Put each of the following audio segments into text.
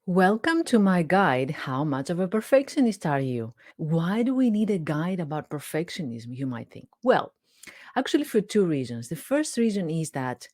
Welcome to my guide. How much of a perfectionist are you? Why do we need a guide about perfectionism, you might think? Well, actually, for two reasons. The first reason is that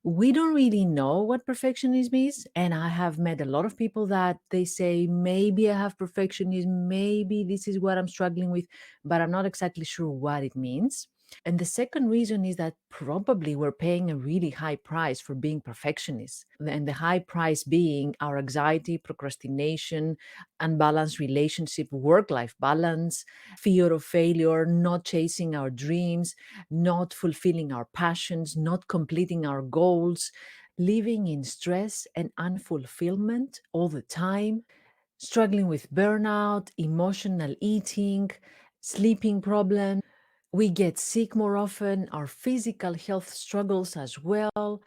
we don't really know what perfectionism is. And I have met a lot of people that they say, maybe I have perfectionism, maybe this is what I'm struggling with, but I'm not exactly sure what it means. And the second reason is that probably we're paying a really high price for being perfectionists. And the high price being our anxiety, procrastination, unbalanced relationship, work life balance, fear of failure, not chasing our dreams, not fulfilling our passions, not completing our goals, living in stress and unfulfillment all the time, struggling with burnout, emotional eating, sleeping problems. We get sick more often, our physical health struggles as well.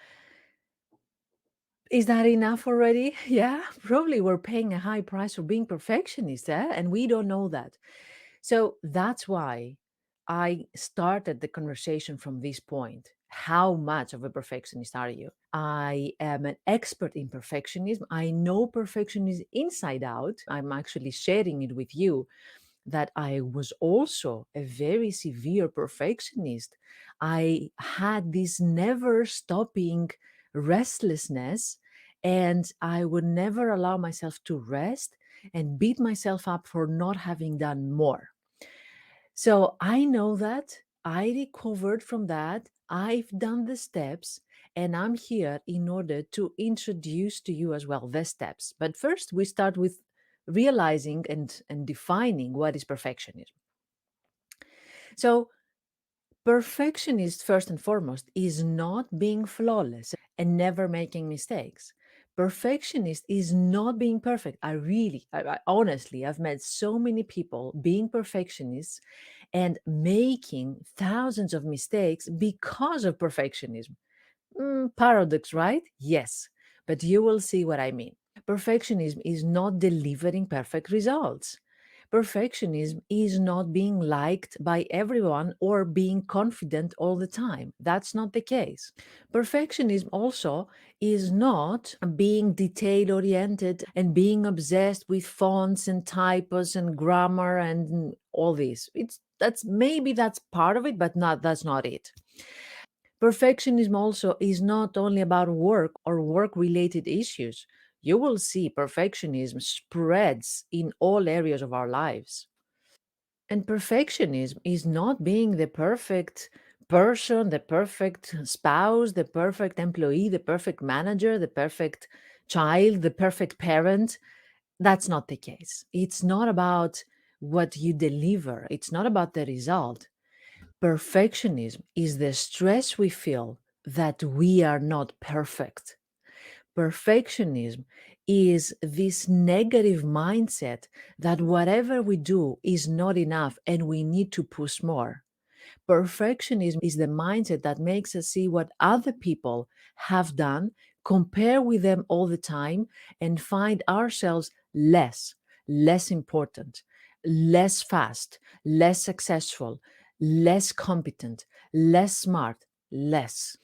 Is that enough already? Yeah, probably we're paying a high price for being perfectionists, and we don't know that. So that's why I started the conversation from this point. How much of a perfectionist are you? I am an expert in perfectionism. I know perfectionism inside out. I'm actually sharing it with you that I was also a very severe perfectionist. I had this never stopping restlessness, and I would never allow myself to rest and beat myself up for not having done more. So I know that I recovered from that. I've done the steps, and I'm here in order to introduce to you as well the steps. But first, we start with realizing and defining what is perfectionism. So, perfectionist, first and foremost, is not being flawless and never making mistakes. Perfectionist is not being perfect. Honestly, I've met so many people being perfectionists and making thousands of mistakes because of perfectionism. Paradox, right? Yes, but you will see what I mean. Perfectionism is not delivering perfect results. Perfectionism is not being liked by everyone or being confident all the time. That's not the case. Perfectionism also is not being detail oriented and being obsessed with fonts and typos and grammar and all this. That's part of it, but not that's not it. Perfectionism also is not only about work or work related issues. You will see perfectionism spreads in all areas of our lives. And perfectionism is not being the perfect person, the perfect spouse, the perfect employee, the perfect manager, the perfect child, the perfect parent. That's not the case. It's not about what you deliver, it's not about the result. Perfectionism is the stress we feel that we are not perfect. Perfectionism is this negative mindset that whatever we do is not enough and we need to push more. Perfectionism is the mindset that makes us see what other people have done, compare with them all the time, and find ourselves less important, less fast, less successful, less competent, less smart, less.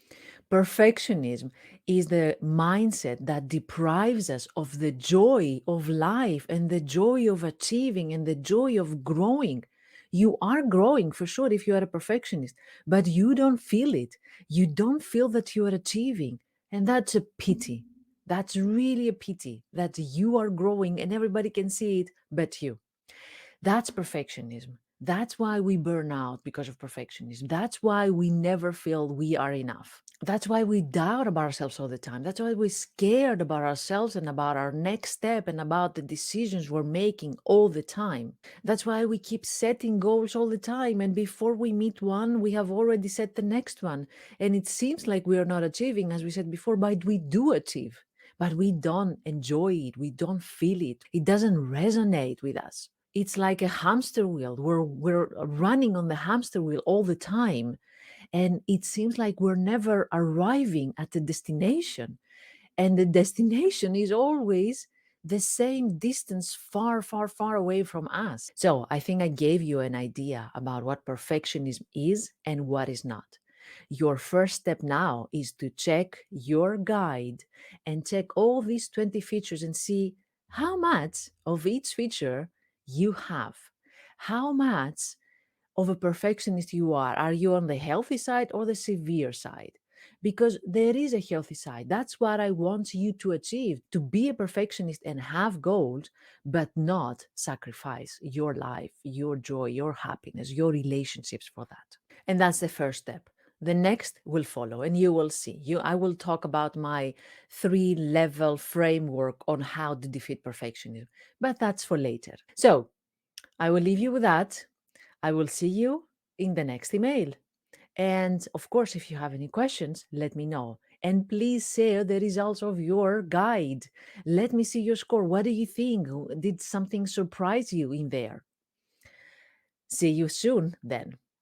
Perfectionism is the mindset that deprives us of the joy of life and the joy of achieving and the joy of growing. You are growing for sure if you are a perfectionist, but you don't feel it. You don't feel that you are achieving. And that's a pity. That's really a pity that you are growing and everybody can see it but you. That's perfectionism. That's why we burn out because of perfectionism. That's why we never feel we are enough. That's why we doubt about ourselves all the time. That's why we're scared about ourselves and about our next step and about the decisions we're making all the time. That's why we keep setting goals all the time. And before we meet one, we have already set the next one. And it seems like we are not achieving, as we said before, but we do achieve. But we don't enjoy it. We don't feel it. It doesn't resonate with us. It's like a hamster wheel. We're running on the hamster wheel all the time, and it seems like we're never arriving at the destination. And the destination is always the same distance, far away from us. So I think I gave you an idea about what perfectionism is and what is not. Your first step now is to check your guide and check all these 20 features and see, how much of each feature you have, how much of a perfectionist you are. Are you on the healthy side or the severe side? Because there is a healthy side. That's what I want you to achieve, to be a perfectionist and have goals, but not sacrifice your life, your joy, your happiness, your relationships for that. And that's the first step. The next will follow, and you will see. I will talk about my 3-level framework on how to defeat perfectionism, but that's for later. So I will leave you with that. I will see you in the next email. And of course, if you have any questions, let me know. And please share the results of your guide. Let me see your score. What do you think? Did something surprise you in there? See you soon then.